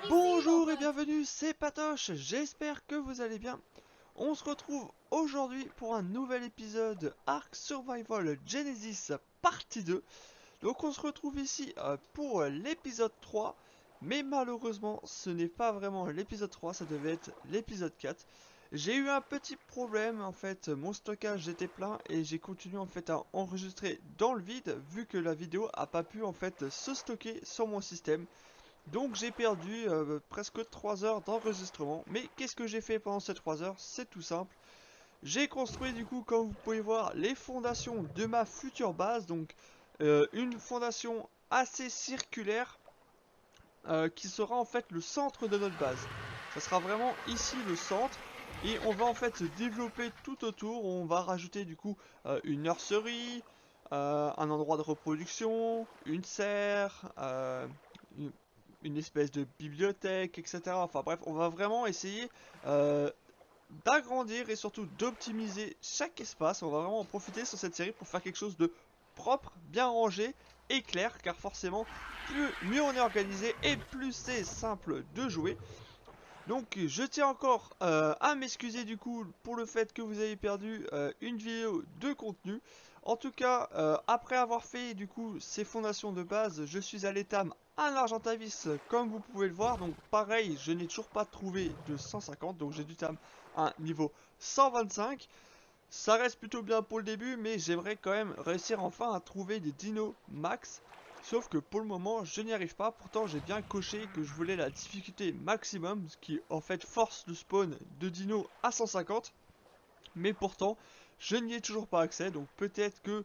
Bonjour et bienvenue, c'est Patoche, j'espère que vous allez bien. On se retrouve aujourd'hui pour un nouvel épisode Ark Survival Genesis partie 2. Donc on se retrouve ici pour l'épisode 3, mais malheureusement ce n'est pas vraiment l'épisode 3, ça devait être l'épisode 4. J'ai eu un petit problème, en fait mon stockage était plein et j'ai continué en fait à enregistrer dans le vide vu que la vidéo a pas pu en fait se stocker sur mon système. Donc j'ai perdu presque 3 heures d'enregistrement. Mais qu'est-ce que j'ai fait pendant ces 3 heures? C'est tout simple. J'ai construit du coup, comme vous pouvez voir, les fondations de ma future base. Donc une fondation assez circulaire qui sera en fait le centre de notre base. Ça sera vraiment ici le centre. Et on va en fait se développer tout autour. On va rajouter du coup une nurserie, un endroit de reproduction, une serre, une, une espèce de bibliothèque, etc. Enfin bref, on va vraiment essayer euh, d'agrandir et surtout d'optimiser chaque espace. On va vraiment en profiter sur cette série pour faire quelque chose de propre, bien rangé et clair, car forcément, plus mieux on est organisé et plus c'est simple de jouer. Donc je tiens encore à m'excuser du coup pour le fait que vous avez perdu une vidéo de contenu. En tout cas, après avoir fait du coup ces fondations de base, je suis à l'étame un Argentavis comme vous pouvez le voir. Donc pareil, je n'ai toujours pas trouvé de 150, donc j'ai du tam un niveau 125. Ça reste plutôt bien pour le début, mais j'aimerais quand même réussir enfin à trouver des dinos max. Sauf que pour le moment, je n'y arrive pas. Pourtant, j'ai bien coché que je voulais la difficulté maximum, ce qui en fait force le spawn de dinos à 150. Mais pourtant, je n'y ai toujours pas accès. Donc peut-être que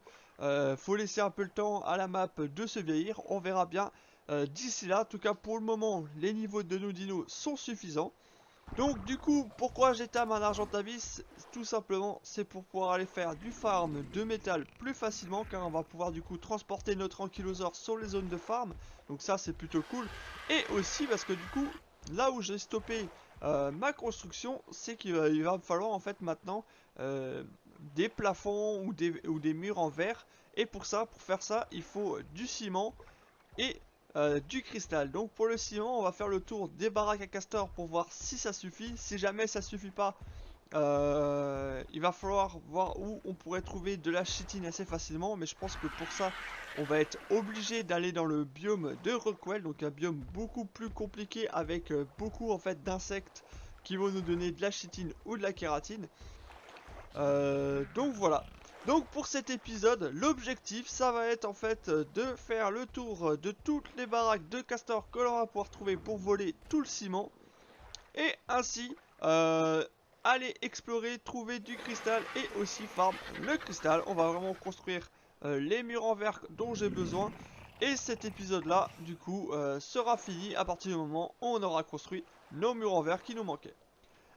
faut laisser un peu le temps à la map de se vieillir. On verra bien d'ici là. En tout cas, pour le moment, les niveaux de nos dinos sont suffisants. Donc du coup, pourquoi j'étame un Argentavis? Tout simplement, c'est pour pouvoir aller faire du farm de métal plus facilement, car on va pouvoir du coup transporter notre ankylosauр sur les zones de farm. Donc ça, c'est plutôt cool. Et aussi parce que du coup, là où j'ai stoppé ma construction, c'est il va me falloir en fait maintenant des plafonds ou des murs en verre. Et pour ça, pour faire ça, il faut du ciment et du cristal. Donc pour le ciment, on va faire le tour des baraques à castor pour voir si ça suffit. Si jamais ça suffit pas, il va falloir voir où on pourrait trouver de la chitine assez facilement. Mais je pense que pour ça, on va être obligé d'aller dans le biome de Rockwell. Donc un biome beaucoup plus compliqué avec beaucoup en fait d'insectes qui vont nous donner de la chitine ou de la kératine. Donc voilà. Donc pour cet épisode, l'objectif, ça va être en fait de faire le tour de toutes les baraques de castors que l'on va pouvoir trouver pour voler tout le ciment. Et ainsi, aller explorer, trouver du cristal et aussi farm le cristal. On va vraiment construire les murs en verre dont j'ai besoin. Et cet épisode-là, du coup, sera fini à partir du moment où on aura construit nos murs en verre qui nous manquaient.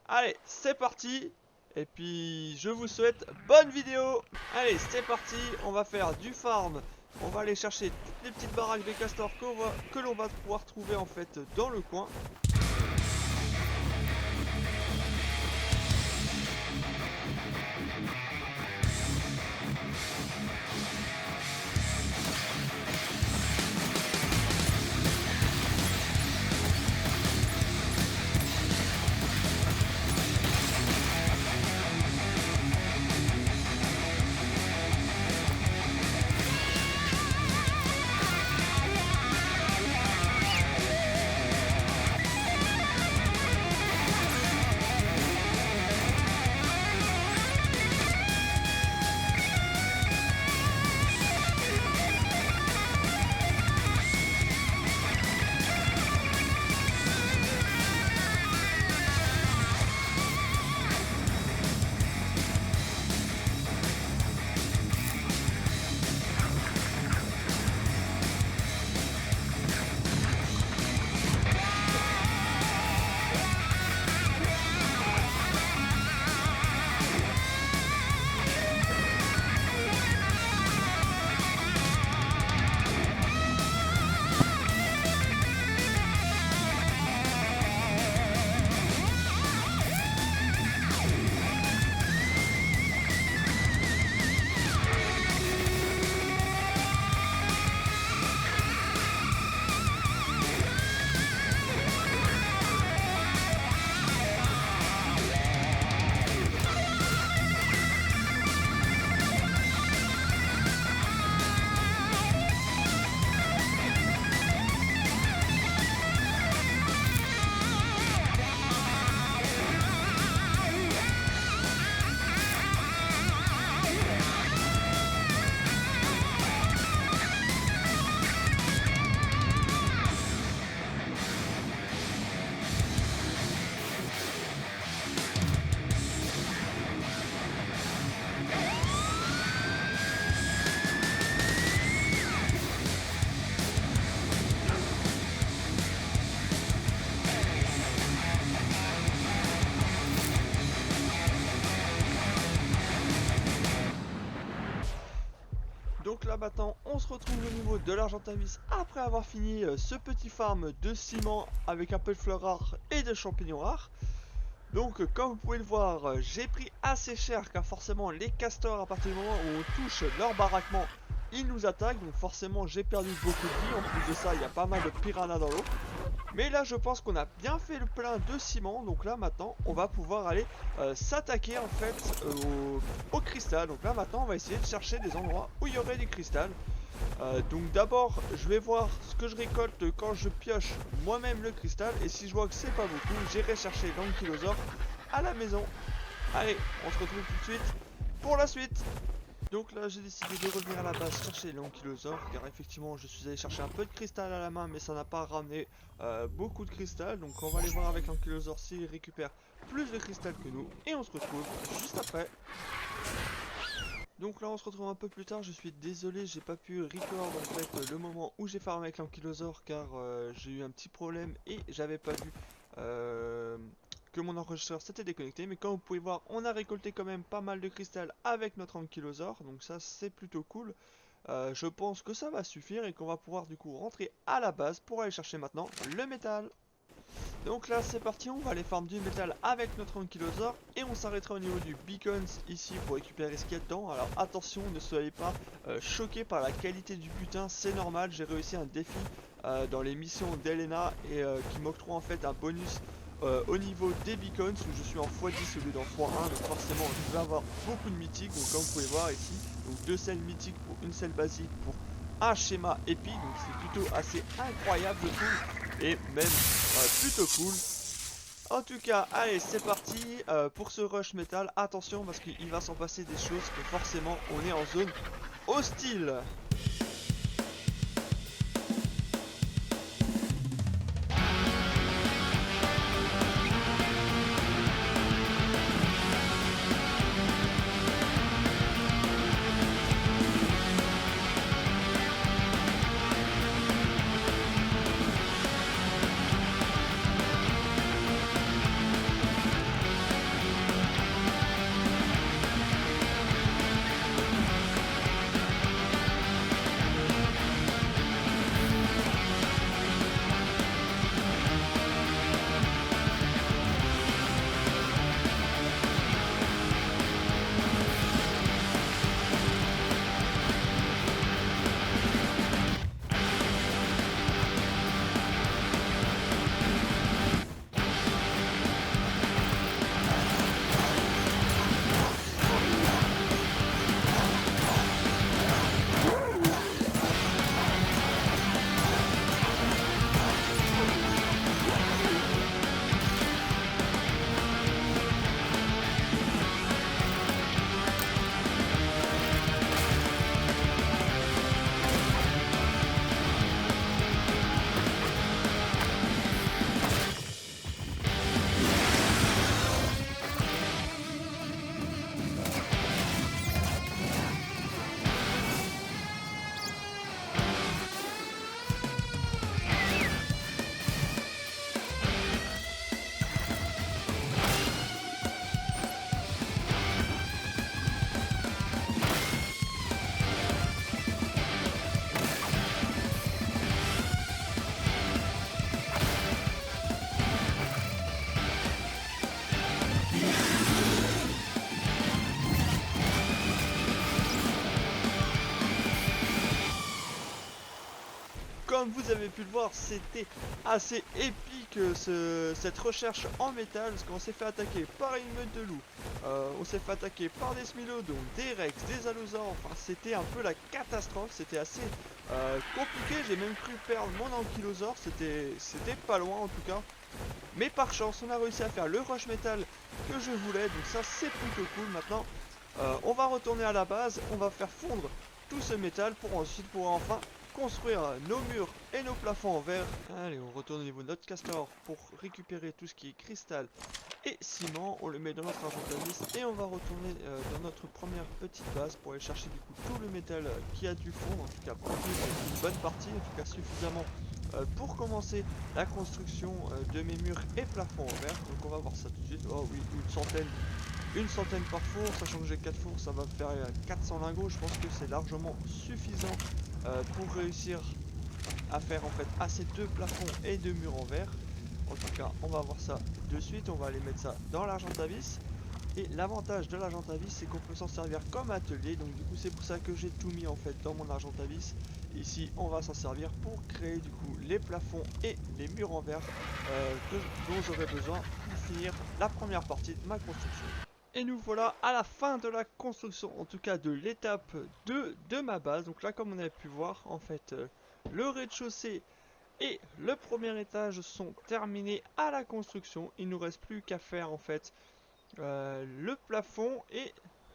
Allez, c'est parti. Et puis, je vous souhaite bonne vidéo. Allez, c'est parti. On va faire du farm. On va aller chercher toutes les petites baraques de castors que l'on va pouvoir trouver en fait dans le coin. une centaine par four, sachant que j'ai 4 fours, ça va me faire 400 lingots. Je pense que c'est largement suffisant pour réussir à faire en fait assez de plafonds et de murs en verre. En tout cas, on va voir ça de suite. On va aller mettre ça dans l'argent à vis. Et l'avantage de l'argent à vis, c'est qu'on peut s'en servir comme atelier. Donc du coup, c'est pour ça que j'ai tout mis en fait dans mon argent à vis. Ici, on va s'en servir pour créer du coup les plafonds et les murs en verre dont j'aurai besoin pour finir la première partie de ma construction. Et nous voilà à la fin de la construction, en tout cas de l'étape 2 de ma base. Donc là, comme on avait pu voir, en fait, le rez-de-chaussée et le premier étage sont terminés à la construction. Il ne nous reste plus qu'à faire en fait le plafond et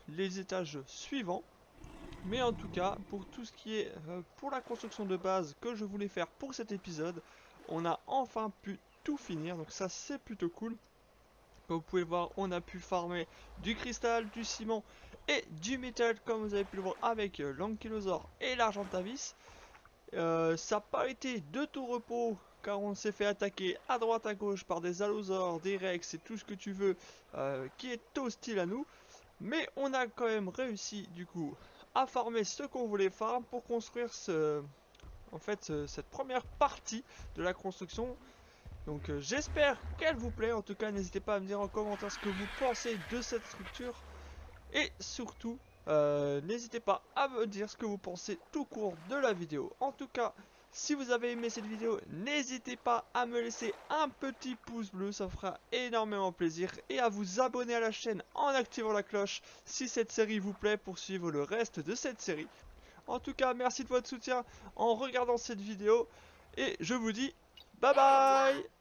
les étages suivants. Mais en tout cas, pour tout ce qui est pour la construction de base que je voulais faire pour cet épisode, on a enfin pu tout finir. Donc ça, c'est plutôt cool. Comme vous pouvez le voir, on a pu farmer du cristal, du ciment et du métal, comme vous avez pu le voir avec l'ankylosaure et l'argentavis. Ça n'a pas été de tout repos, car on s'est fait attaquer à droite à gauche par des allosaures, des rex et tout ce que tu veux qui est hostile à nous. Mais on a quand même réussi du coup à farmer ce qu'on voulait farm pour construire cette première partie de la construction. Donc j'espère qu'elle vous plaît. En tout cas, n'hésitez pas à me dire en commentaire ce que vous pensez de cette structure. Et surtout, n'hésitez pas à me dire ce que vous pensez tout court de la vidéo. En tout cas, si vous avez aimé cette vidéo, n'hésitez pas à me laisser un petit pouce bleu, ça fera énormément plaisir. Et à vous abonner à la chaîne en activant la cloche si cette série vous plaît pour suivre le reste de cette série. En tout cas, merci de votre soutien en regardant cette vidéo. Et je vous dis bye bye.